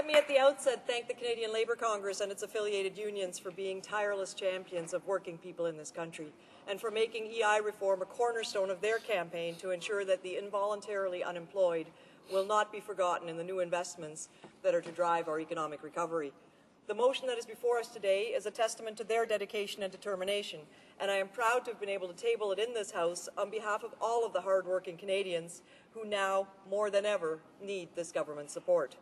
Let me at the outset thank the Canadian Labour Congress and its affiliated unions for being tireless champions of working people in this country and for making EI reform a cornerstone of their campaign to ensure that the involuntarily unemployed will not be forgotten in the new investments that are to drive our economic recovery. The motion that is before us today is a testament to their dedication and determination, and I am proud to have been able to table it in this House on behalf of all of the hard-working Canadians who now, more than ever, need this government support.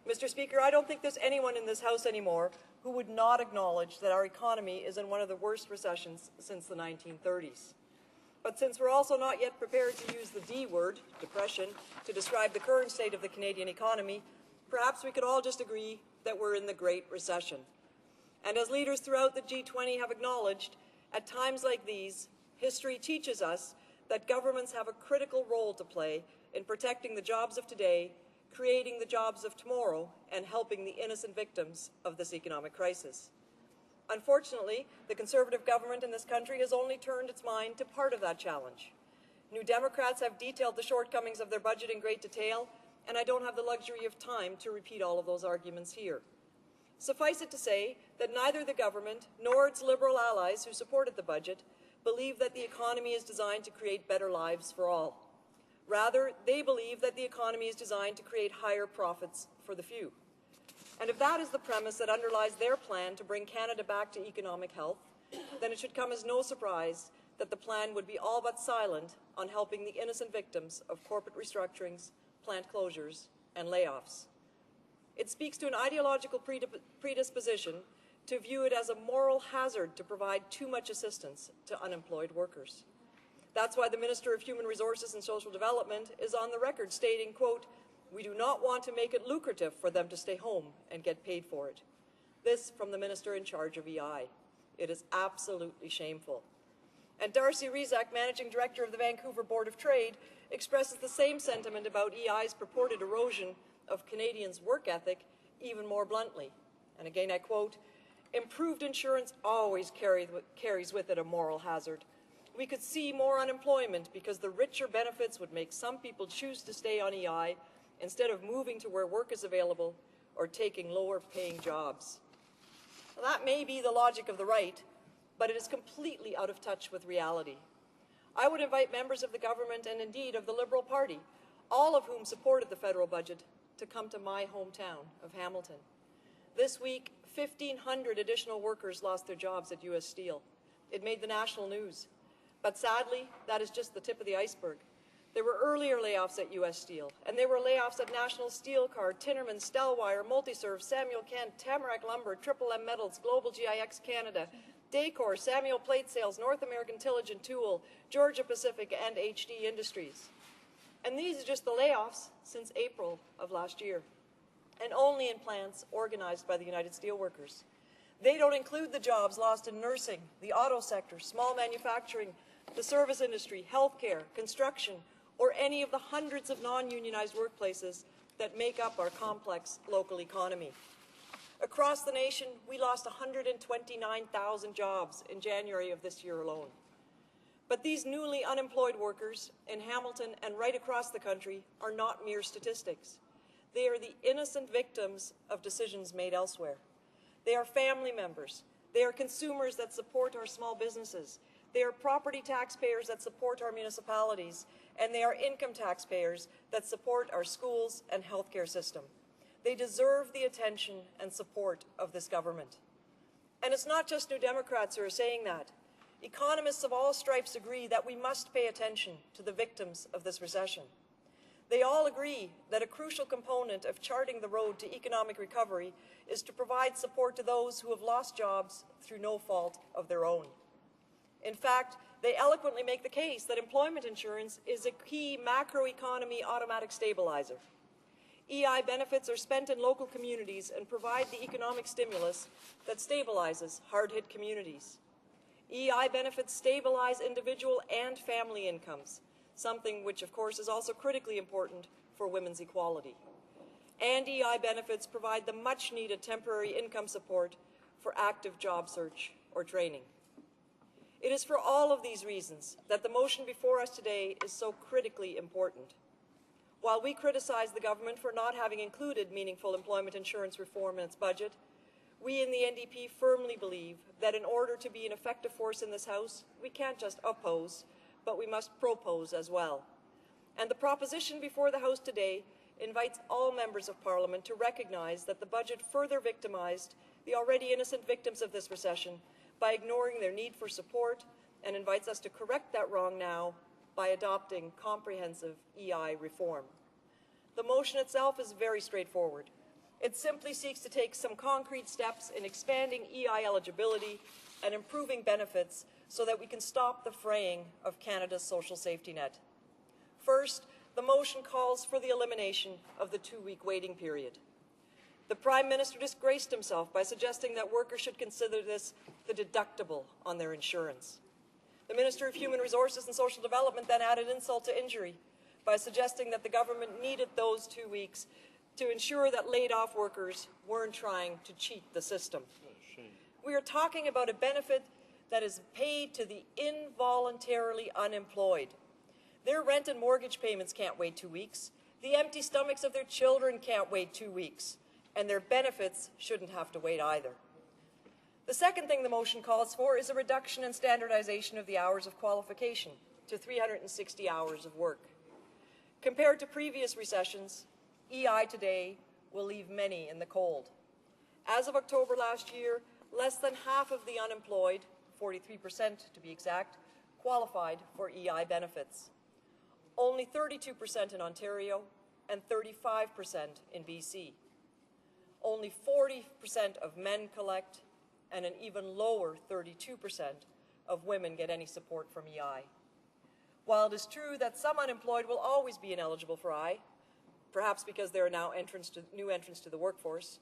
Mr. Speaker, I don't think there's anyone in this House anymore who would not acknowledge that our economy is in one of the worst recessions since the 1930s. But since we're also not yet prepared to use the D word, depression, to describe the current state of the Canadian economy, perhaps we could all just agree that we're in the Great Recession. And as leaders throughout the G20 have acknowledged, at times like these, history teaches us that governments have a critical role to play in protecting the jobs of today, creating the jobs of tomorrow, and helping the innocent victims of this economic crisis. Unfortunately, the Conservative government in this country has only turned its mind to part of that challenge. New Democrats have detailed the shortcomings of their budget in great detail, and I don't have the luxury of time to repeat all of those arguments here. Suffice it to say that neither the government nor its Liberal allies who supported the budget believe that the economy is designed to create better lives for all. Rather, they believe that the economy is designed to create higher profits for the few. And if that is the premise that underlies their plan to bring Canada back to economic health, then it should come as no surprise that the plan would be all but silent on helping the innocent victims of corporate restructurings, plant closures, and layoffs. It speaks to an ideological predisposition to view it as a moral hazard to provide too much assistance to unemployed workers. That's why the Minister of Human Resources and Social Development is on the record stating, quote, "We do not want to make it lucrative for them to stay home and get paid for it." This from the Minister in charge of EI. It is absolutely shameful. And Darcy Rezak, Managing Director of the Vancouver Board of Trade, expresses the same sentiment about EI's purported erosion of Canadians' work ethic even more bluntly. And again I quote, "Improved insurance always carries with it a moral hazard. We could see more unemployment because the richer benefits would make some people choose to stay on EI instead of moving to where work is available or taking lower-paying jobs." Well, that may be the logic of the right, but it is completely out of touch with reality. I would invite members of the government and indeed of the Liberal Party, all of whom supported the federal budget, to come to my hometown of Hamilton. This week, 1,500 additional workers lost their jobs at US Steel. It made the national news. But sadly, that is just the tip of the iceberg. There were earlier layoffs at US Steel, and there were layoffs at National Steel Card, Tinnerman, Stelwire, Multiserve, Samuel Kent, Tamarack Lumber, Triple M Metals, Global GIX Canada, Daycor, Samuel Plate Sales, North American Tillage and Tool, Georgia Pacific, and HD Industries. And these are just the layoffs since April of last year, and only in plants organized by the United Steelworkers. They don't include the jobs lost in nursing, the auto sector, small manufacturing, the service industry, healthcare, construction, or any of the hundreds of non-unionized workplaces that make up our complex local economy. Across the nation, we lost 129,000 jobs in January of this year alone. But these newly unemployed workers in Hamilton and right across the country are not mere statistics. They are the innocent victims of decisions made elsewhere. They are family members. They are consumers that support our small businesses. They are property taxpayers that support our municipalities. And they are income taxpayers that support our schools and healthcare system. They deserve the attention and support of this government. And it's not just New Democrats who are saying that. Economists of all stripes agree that we must pay attention to the victims of this recession. They all agree that a crucial component of charting the road to economic recovery is to provide support to those who have lost jobs through no fault of their own. In fact, they eloquently make the case that employment insurance is a key macroeconomy automatic stabilizer. EI benefits are spent in local communities and provide the economic stimulus that stabilizes hard-hit communities. EI benefits stabilize individual and family incomes, something which, of course, is also critically important for women's equality. And EI benefits provide the much-needed temporary income support for active job search or training. It is for all of these reasons that the motion before us today is so critically important. While we criticize the government for not having included meaningful employment insurance reform in its budget, we in the NDP firmly believe that in order to be an effective force in this House, we can't just oppose, but we must propose as well. And the proposition before the House today invites all members of Parliament to recognise that the budget further victimised the already innocent victims of this recession by ignoring their need for support, and invites us to correct that wrong now by adopting comprehensive EI reform. The motion itself is very straightforward. It simply seeks to take some concrete steps in expanding EI eligibility and improving benefits so that we can stop the fraying of Canada's social safety net. First, the motion calls for the elimination of the 2-week waiting period. The Prime Minister disgraced himself by suggesting that workers should consider this the deductible on their insurance. The Minister of Human Resources and Social Development then added insult to injury by suggesting that the government needed those 2 weeks to ensure that laid-off workers weren't trying to cheat the system. We are talking about a benefit that is paid to the involuntarily unemployed. Their rent and mortgage payments can't wait 2 weeks. The empty stomachs of their children can't wait 2 weeks. And their benefits shouldn't have to wait either. The second thing the motion calls for is a reduction in standardization of the hours of qualification to 360 hours of work. Compared to previous recessions, EI today will leave many in the cold. As of October last year, less than half of the unemployed, 43% to be exact, qualified for EI benefits. Only 32% in Ontario and 35% in BC. Only 40% of men collect, and an even lower 32% of women get any support from EI. While it is true that some unemployed will always be ineligible for EI, perhaps because there are now new entrants to the workforce,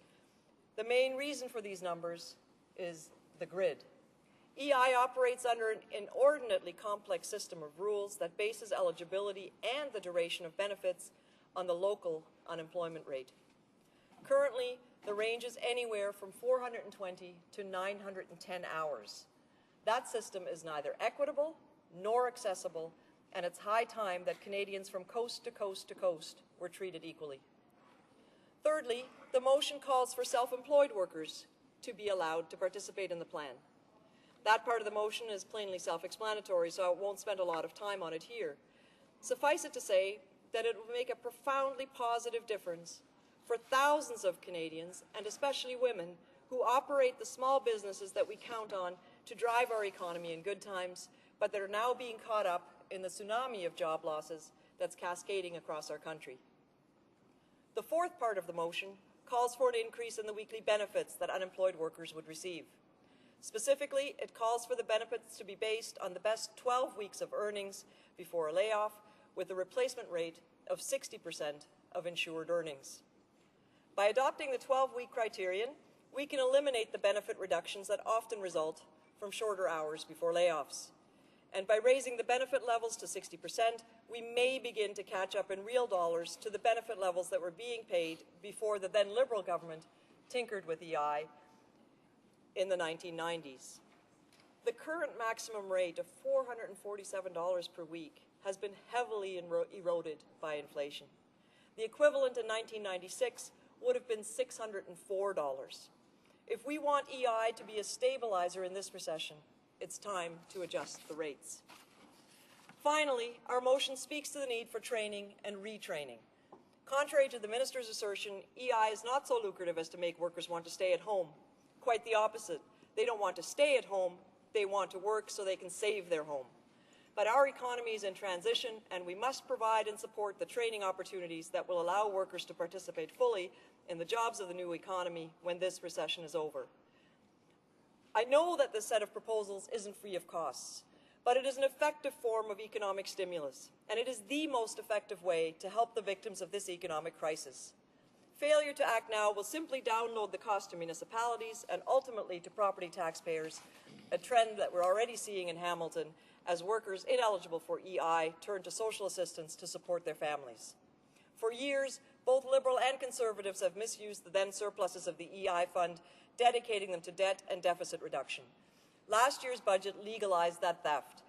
the main reason for these numbers is the grid. EI operates under an inordinately complex system of rules that bases eligibility and the duration of benefits on the local unemployment rate. Currently, the range is anywhere from 420 to 910 hours. That system is neither equitable nor accessible, and it's high time that Canadians from coast to coast to coast were treated equally. Thirdly, the motion calls for self-employed workers to be allowed to participate in the plan. That part of the motion is plainly self-explanatory, so I won't spend a lot of time on it here. Suffice it to say that it will make a profoundly positive difference for thousands of Canadians, and especially women, who operate the small businesses that we count on to drive our economy in good times, but that are now being caught up in the tsunami of job losses that's cascading across our country. The fourth part of the motion calls for an increase in the weekly benefits that unemployed workers would receive. Specifically, it calls for the benefits to be based on the best 12 weeks of earnings before a layoff, with a replacement rate of 60% of insured earnings. By adopting the 12-week criterion, we can eliminate the benefit reductions that often result from shorter hours before layoffs. And by raising the benefit levels to 60%, we may begin to catch up in real dollars to the benefit levels that were being paid before the then Liberal government tinkered with EI in the 1990s. The current maximum rate of $447 per week has been heavily eroded by inflation. The equivalent in 1996 would have been $604. If we want EI to be a stabilizer in this recession, it's time to adjust the rates. Finally, our motion speaks to the need for training and retraining. Contrary to the Minister's assertion, EI is not so lucrative as to make workers want to stay at home. Quite the opposite. They don't want to stay at home, they want to work so they can save their home. But our economy is in transition, and we must provide and support the training opportunities that will allow workers to participate fully in the jobs of the new economy when this recession is over. I know that this set of proposals isn't free of costs, but it is an effective form of economic stimulus, and it is the most effective way to help the victims of this economic crisis. Failure to act now will simply download the cost to municipalities and ultimately to property taxpayers, a trend that we're already seeing in Hamilton as workers ineligible for EI turn to social assistance to support their families. For years, both Liberal and Conservatives have misused the then surpluses of the EI fund, dedicating them to debt and deficit reduction. Last year's budget legalized that theft,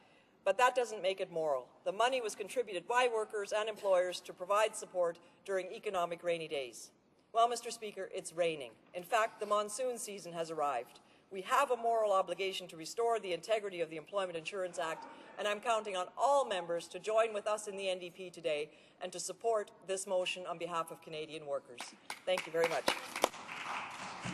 But that doesn't make it moral. The money was contributed by workers and employers to provide support during economic rainy days. Well, Mr. Speaker, it's raining. In fact, the monsoon season has arrived. We have a moral obligation to restore the integrity of the Employment Insurance Act, and I'm counting on all members to join with us in the NDP today and to support this motion on behalf of Canadian workers. Thank you very much.